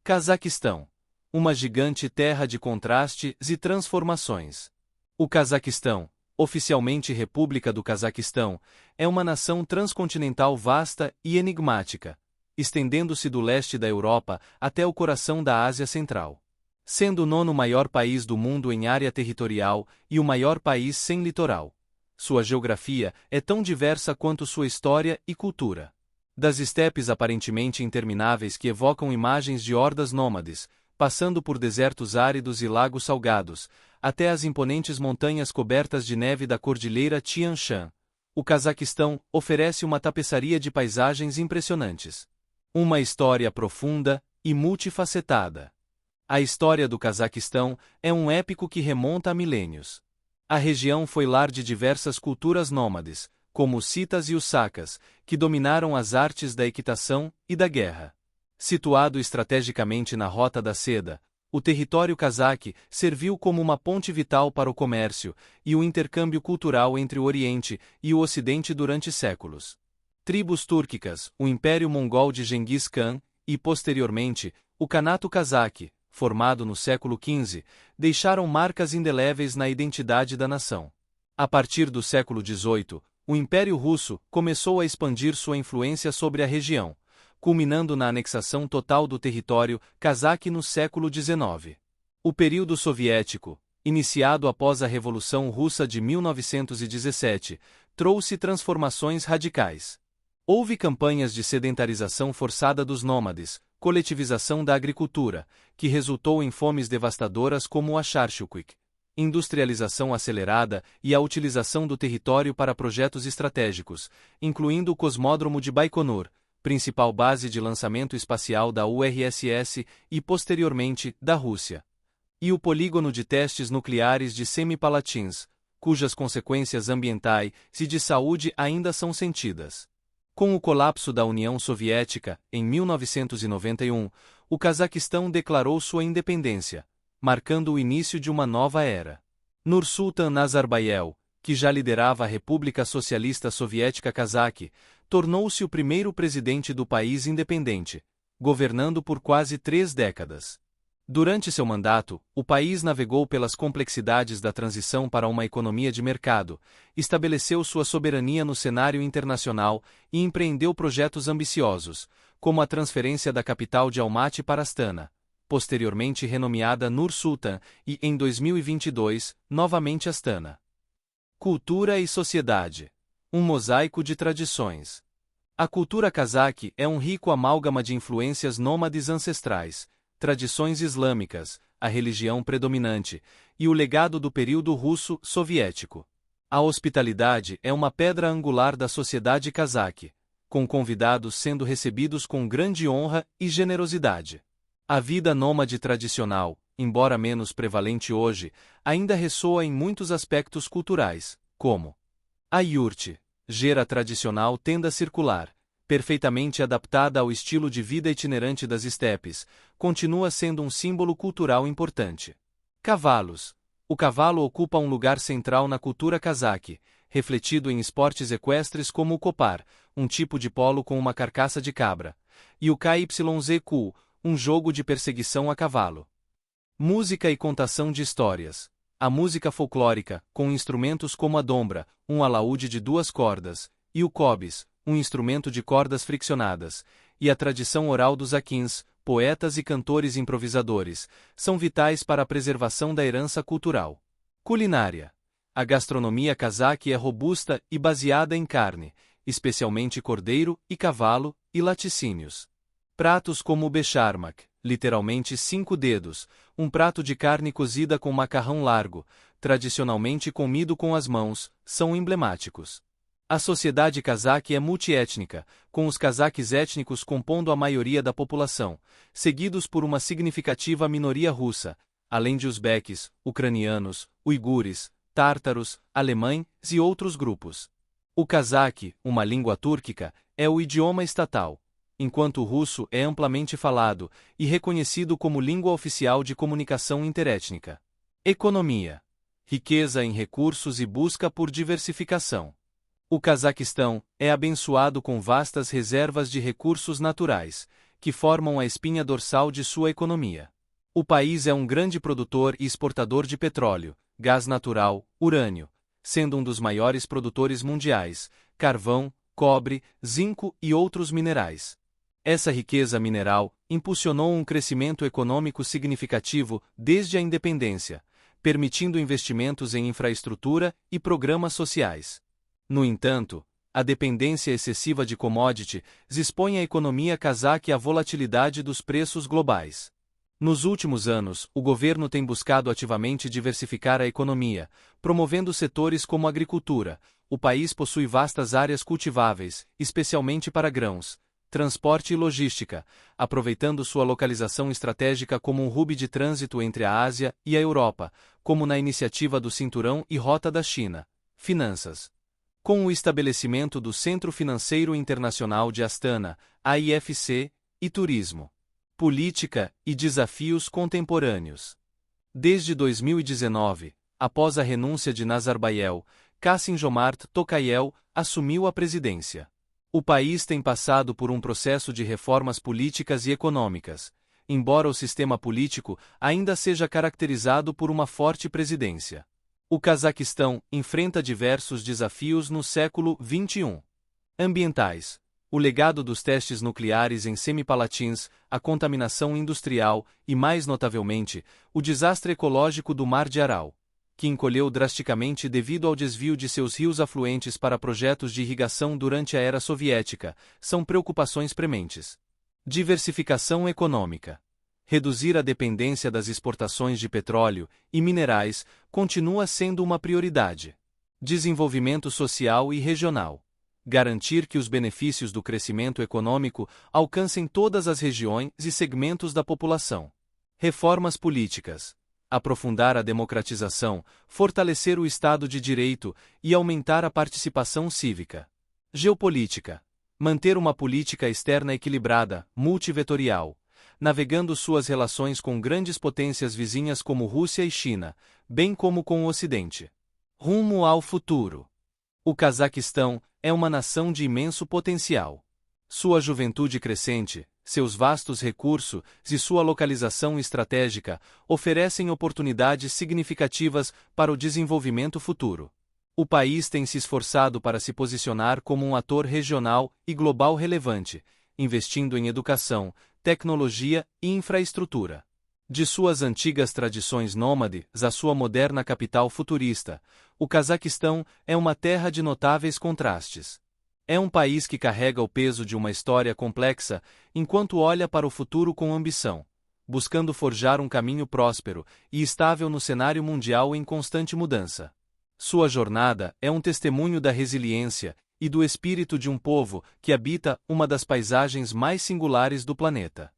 Cazaquistão. Uma gigante terra de contrastes e transformações. O Cazaquistão, oficialmente República do Cazaquistão, é uma nação transcontinental vasta e enigmática, estendendo-se do leste da Europa até o coração da Ásia Central. Sendo o nono maior país do mundo em área territorial e o maior país sem litoral. Sua geografia é tão diversa quanto sua história e cultura. Das estepes aparentemente intermináveis que evocam imagens de hordas nômades, passando por desertos áridos e lagos salgados, até as imponentes montanhas cobertas de neve da cordilheira Tian Shan. O Cazaquistão oferece uma tapeçaria de paisagens impressionantes. Uma história profunda e multifacetada. A história do Cazaquistão é um épico que remonta a milênios. A região foi lar de diversas culturas nômades, como os citas e os sacas, que dominaram as artes da equitação e da guerra. Situado estrategicamente na Rota da Seda, o território cazaque serviu como uma ponte vital para o comércio e o intercâmbio cultural entre o Oriente e o Ocidente durante séculos. Tribos túrquicas, o Império Mongol de Genghis Khan e, posteriormente, o Khanato Cazaque, formado no século XV, deixaram marcas indeléveis na identidade da nação. A partir do século XVIII, o Império Russo começou a expandir sua influência sobre a região, culminando na anexação total do território cazaque no século XIX. O período soviético, iniciado após a Revolução Russa de 1917, trouxe transformações radicais. Houve campanhas de sedentarização forçada dos nômades, coletivização da agricultura, que resultou em fomes devastadoras como a Charchukik, industrialização acelerada e a utilização do território para projetos estratégicos, incluindo o Cosmódromo de Baikonur, principal base de lançamento espacial da URSS e, posteriormente, da Rússia. E o polígono de testes nucleares de Semipalatinsk, cujas consequências ambientais e de saúde ainda são sentidas. Com o colapso da União Soviética, em 1991, o Cazaquistão declarou sua independência, marcando o início de uma nova era. Nursultan Nazarbayev, que já liderava a República Socialista Soviética Cazaque, tornou-se o primeiro presidente do país independente, governando por quase 3 décadas. Durante seu mandato, o país navegou pelas complexidades da transição para uma economia de mercado, estabeleceu sua soberania no cenário internacional e empreendeu projetos ambiciosos, como a transferência da capital de Almaty para Astana, posteriormente renomeada Nur-Sultan, e, em 2022, novamente Astana. Cultura e sociedade. Um mosaico de tradições. A cultura cazaque é um rico amálgama de influências nômades ancestrais, tradições islâmicas, a religião predominante, e o legado do período russo-soviético. A hospitalidade é uma pedra angular da sociedade cazaque, com convidados sendo recebidos com grande honra e generosidade. A vida nômade tradicional, embora menos prevalente hoje, ainda ressoa em muitos aspectos culturais, como a yurte, gera tradicional tenda circular, perfeitamente adaptada ao estilo de vida itinerante das estepes, continua sendo um símbolo cultural importante. Cavalos. O cavalo ocupa um lugar central na cultura cazaque, refletido em esportes equestres como o kopar, um tipo de polo com uma carcaça de cabra, e o KYZQ, um jogo de perseguição a cavalo. Música e contação de histórias. A música folclórica, com instrumentos como a dombra, um alaúde de 2 cordas, e o kobis, um instrumento de cordas friccionadas, e a tradição oral dos aquins, poetas e cantores improvisadores, são vitais para a preservação da herança cultural. Culinária. A gastronomia cazaque é robusta e baseada em carne, especialmente cordeiro e cavalo, e laticínios. Pratos como o becharmak, literalmente 5 dedos, um prato de carne cozida com macarrão largo, tradicionalmente comido com as mãos, são emblemáticos. A sociedade cazaque é multiétnica, com os cazaques étnicos compondo a maioria da população, seguidos por uma significativa minoria russa, além de uzbeques, ucranianos, uigures, tártaros, alemães e outros grupos. O cazaque, uma língua túrquica, é o idioma estatal, enquanto o russo é amplamente falado e reconhecido como língua oficial de comunicação interétnica. Economia. Riqueza em recursos e busca por diversificação. O Cazaquistão é abençoado com vastas reservas de recursos naturais, que formam a espinha dorsal de sua economia. O país é um grande produtor e exportador de petróleo, gás natural, urânio, sendo um dos maiores produtores mundiais, carvão, cobre, zinco e outros minerais. Essa riqueza mineral impulsionou um crescimento econômico significativo desde a independência, permitindo investimentos em infraestrutura e programas sociais. No entanto, a dependência excessiva de commodities expõe a economia cazaque à volatilidade dos preços globais. Nos últimos anos, o governo tem buscado ativamente diversificar a economia, promovendo setores como a agricultura. O país possui vastas áreas cultiváveis, especialmente para grãos, transporte e logística, aproveitando sua localização estratégica como um hub de trânsito entre a Ásia e a Europa, como na iniciativa do Cinturão e Rota da China. Finanças. Com o estabelecimento do Centro Financeiro Internacional de Astana, AIFC, e turismo. Política e desafios contemporâneos. Desde 2019, após a renúncia de Nazarbayev, Kassym-Jomart Tokayev assumiu a presidência. O país tem passado por um processo de reformas políticas e econômicas, embora o sistema político ainda seja caracterizado por uma forte presidência. O Cazaquistão enfrenta diversos desafios no século XXI. Ambientais. O legado dos testes nucleares em Semipalatinsk, a contaminação industrial e, mais notavelmente, o desastre ecológico do Mar de Aral, que encolheu drasticamente devido ao desvio de seus rios afluentes para projetos de irrigação durante a era soviética, são preocupações prementes. Diversificação econômica. Reduzir a dependência das exportações de petróleo e minerais continua sendo uma prioridade. Desenvolvimento social e regional. Garantir que os benefícios do crescimento econômico alcancem todas as regiões e segmentos da população. Reformas políticas. Aprofundar a democratização, fortalecer o Estado de Direito e aumentar a participação cívica. Geopolítica. Manter uma política externa equilibrada, multivetorial, navegando suas relações com grandes potências vizinhas como Rússia e China, bem como com o Ocidente. Rumo ao futuro. O Cazaquistão é uma nação de imenso potencial. Sua juventude crescente, seus vastos recursos e sua localização estratégica oferecem oportunidades significativas para o desenvolvimento futuro. O país tem se esforçado para se posicionar como um ator regional e global relevante, investindo em educação, tecnologia e infraestrutura. De suas antigas tradições nômades à sua moderna capital futurista, o Cazaquistão é uma terra de notáveis contrastes. É um país que carrega o peso de uma história complexa, enquanto olha para o futuro com ambição, buscando forjar um caminho próspero e estável no cenário mundial em constante mudança. Sua jornada é um testemunho da resiliência e do espírito de um povo que habita uma das paisagens mais singulares do planeta.